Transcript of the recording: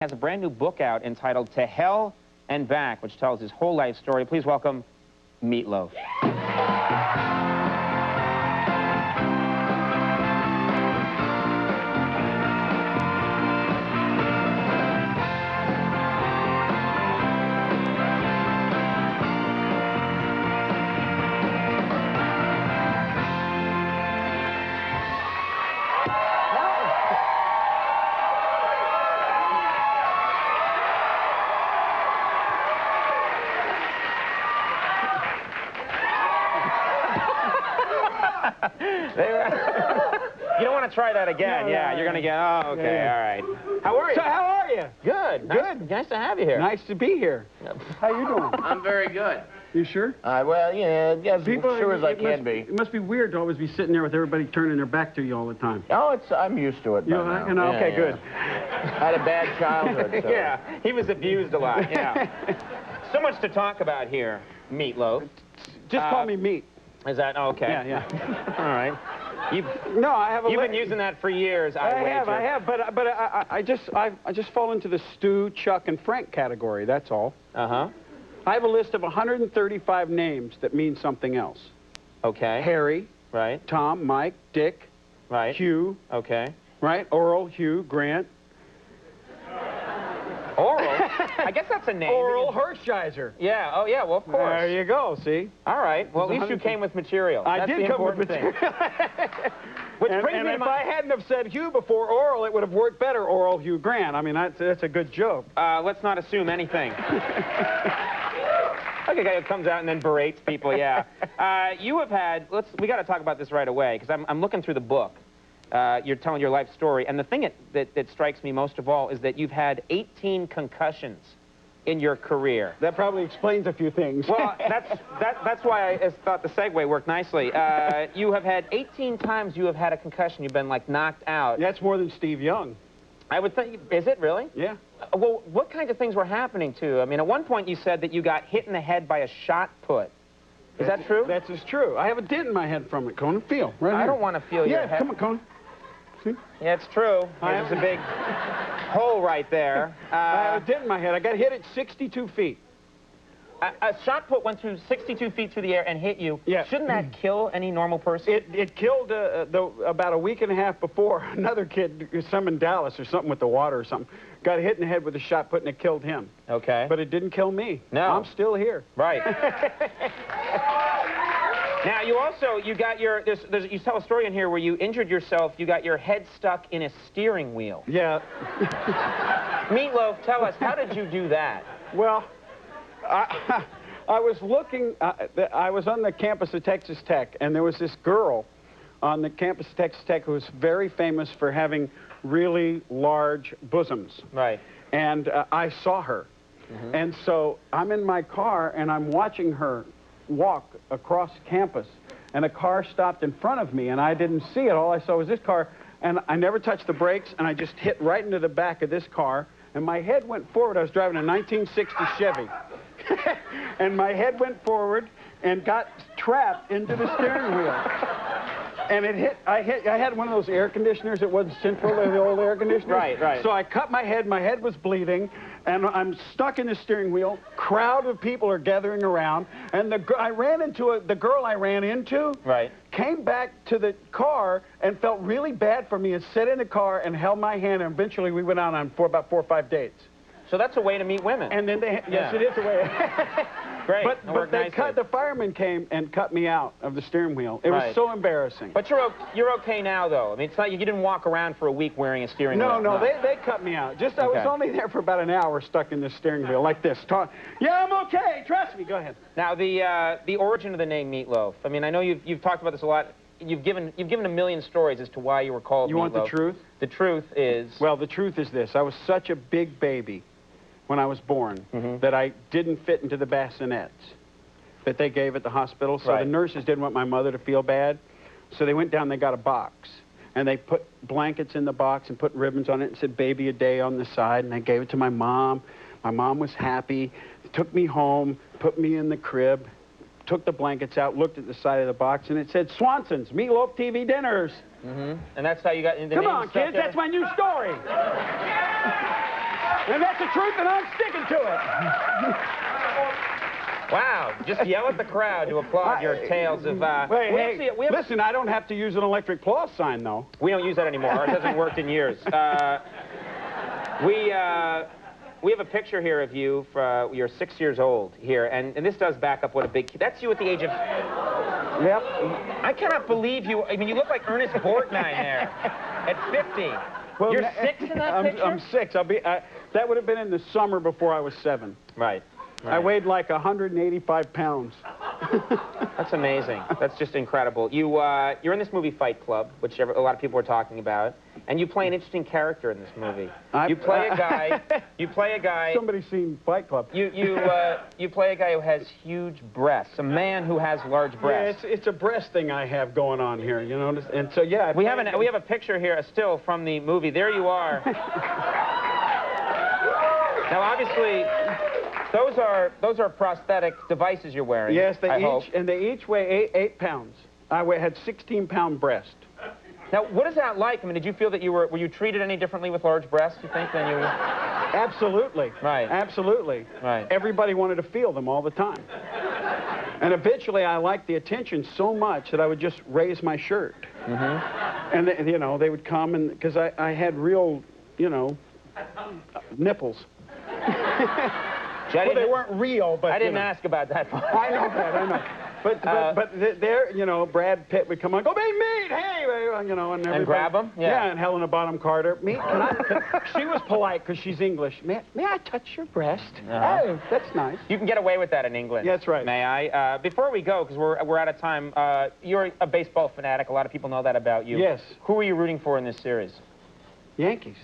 Has a brand new book out entitled To Hell and Back, which tells his whole life story. Please welcome Loaf. You don't want to try that again. No, yeah, you're going to get, oh, okay, yeah. All right. How are you? So how are you? Good. Good. Nice to have you here. Nice to be here. How you doing? I'm very good. You sure? Well, yeah, as sure as I can be. It must be weird to always be sitting there with everybody turning their back to you all the time. Oh, I'm used to it by now. You know, okay, good. I had a bad childhood, so. Yeah, he was abused a lot, yeah. So much to talk about here, Loaf. Just call me Meat. Is that, okay. Yeah. All right. You've been using that for years, I have, but I just fall into the Stu, Chuck, and Frank category, that's all. Uh-huh. I have a list of 135 names that mean something else. Okay. Harry. Right. Tom, Mike, Dick. Right. Hugh. Okay. Right. Oral, Hugh, Grant. Oral? I guess that's a name. Oral Hershiser. Yeah, oh yeah, well, of course. There you go, see? All right, well, at least you came with material. I did come with material. Which brings me to if I hadn't have said Hugh before Oral, it would have worked better, Oral Hugh Grant. I mean, that's a good joke. Let's not assume anything. Like a guy who comes out and then berates people, yeah. You have had, we got to talk about this right away, because I'm looking through the book. You're telling your life story, and the thing that strikes me most of all is that you've had 18 concussions in your career. That probably explains a few things. Well, that's why I thought the segue worked nicely. You have had 18 times you have had a concussion. You've been, like, knocked out. That's more than Steve Young. I would think, is it really? Yeah. Well, what kinds of things were happening to you? I mean, at one point you said that you got hit in the head by a shot put. Is that true? That's true. I have a dent in my head from it, Conan. Feel, right here. I don't want to feel your head. Yeah, come on, Conan. See? Yeah, it's true. There's a big hole right there. I have a dent in my head. I got hit at 62 feet. A shot put went through 62 feet through the air and hit you. Yeah. Shouldn't that kill any normal person? It killed, about a week and a half before, another kid, some in Dallas or something with the water or something, got hit in the head with a shot put and it killed him. Okay. But it didn't kill me. No. I'm still here. Right. Now, you also, you got your, you tell a story in here where you injured yourself, you got your head stuck in a steering wheel. Yeah. Loaf, tell us, how did you do that? Well, I was looking, I was on the campus of Texas Tech, and there was this girl on the campus of Texas Tech who was very famous for having really large bosoms. Right. And I saw her. Mm-hmm. And so I'm in my car, and I'm watching her walk across campus, and a car stopped in front of me, and I didn't see it. All I saw was this car, and I never touched the brakes, and I just hit right into the back of this car, and my head went forward. I was driving a 1960 Chevy, and my head went forward and got trapped into the steering wheel. And it hit, I had one of those air conditioners. It wasn't central, the old air conditioner. Right. So I cut my head was bleeding, and I'm stuck in the steering wheel. Crowd of people are gathering around, and I ran into the girl I ran into. Right. Came back to the car and felt really bad for me and sat in the car and held my hand, and eventually we went out on about 4 or 5 dates. So that's a way to meet women. And then yes, it is a way. Great. But the fireman came and cut me out of the steering wheel. It was so embarrassing. But you're okay now, though. I mean, it's not, you didn't walk around for a week wearing a steering wheel. No, they cut me out. I was only there for about an hour stuck in this steering wheel like this. Yeah, I'm okay. Trust me. Go ahead. Now, the origin of the name Loaf. I mean, I know you've talked about this a lot. You've given a million stories as to why you were called Meatloaf. You want the truth? The truth is? Well, the truth is this. I was such a big baby when I was born that I didn't fit into the bassinets that they gave at the hospital. So the nurses didn't want my mother to feel bad. So they went down, they got a box. And they put blankets in the box and put ribbons on it and said, "Baby a day" on the side. And I gave it to my mom. My mom was happy. Took me home, put me in the crib, took the blankets out, looked at the side of the box, and it said, "Swanson's Meatloaf TV Dinners." And that's how you got into the name. Come on, kids, that's my new story. And that's the truth, and I'm sticking to it. Wow, just yell at the crowd to applaud your tales of... Listen, I don't have to use an electric applause sign, though. We don't use that anymore. Ours hasn't worked in years. We have a picture here of you. You're 6 years old here, and this does back up what a big kid... That's you at the age of... Yep. I cannot believe you... I mean, you look like Ernest Borgnine there at 50. Well, You're 6 in that picture? I'm 6. That would have been in the summer before I was 7. Right. I weighed like 185 pounds. That's amazing. That's just incredible. You're in this movie Fight Club, which a lot of people are talking about, and you play an interesting character in this movie. You play a guy. You play a guy. Somebody's seen Fight Club. You play a guy who has huge breasts, a man who has large breasts. Yeah, it's a breast thing I have going on here, you know. And so yeah. We have a picture here, a still from the movie. There you are. Now, obviously. Those are prosthetic devices you're wearing. Yes, they each weigh 8 pounds. I had 16-pound breast. Now, what is that like? I mean, did you feel that were you treated any differently with large breasts, you think, than you... Absolutely. Right. Absolutely. Right. Everybody wanted to feel them all the time. And eventually, I liked the attention so much that I would just raise my shirt. Mm-hmm. And, they would come, and because I had real, nipples. Well, they weren't real, but I didn't ask about that part. I know that, I know. But there, Brad Pitt would come on, go make meat, hey, and grab him, yeah, and Helena Bonham Carter, meat. She was polite because she's English. May I touch your breast? Oh, that's nice. You can get away with that in England. Yeah, that's right. May I? Before we go, because we're out of time, you're a baseball fanatic. A lot of people know that about you. Yes. Who are you rooting for in this series? Yankees.